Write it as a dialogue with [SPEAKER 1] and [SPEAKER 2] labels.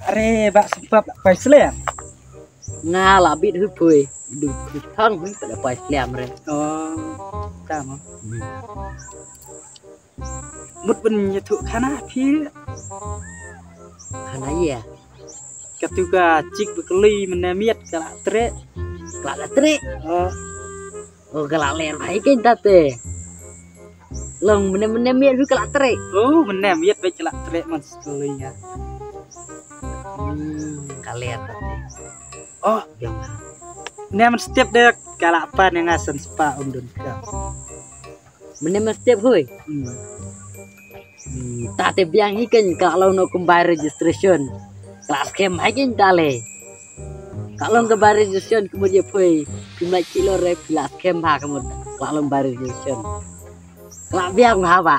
[SPEAKER 1] Are bak sebab pai selem.
[SPEAKER 2] Ngalah bit hupui. Du thang hui pada pai selem re.
[SPEAKER 1] Oh, tama. Mut ben nyetu kana phi
[SPEAKER 2] Kana ya.
[SPEAKER 1] katuga cik bekeli menemiat kala tre.
[SPEAKER 2] Kala tri.
[SPEAKER 1] Oh,
[SPEAKER 2] Oh kala ler bai kin tate. Long mene miat hui kala tri.
[SPEAKER 1] oh menemiat bae kala tre man sekeli ya.
[SPEAKER 2] Kaler tate.
[SPEAKER 1] Oh,
[SPEAKER 2] Yang
[SPEAKER 1] nem setiap dek kala apa yang asan spa undun ka.
[SPEAKER 2] mene mesti hui. Tate biang ikan kalau no kembali registration. Kelas kem hakin tale. Kalau kembali registration kemudian hui. Jumlah kilo re kelas kem ha kemudian kalau kembali registration. Kelas biang apa?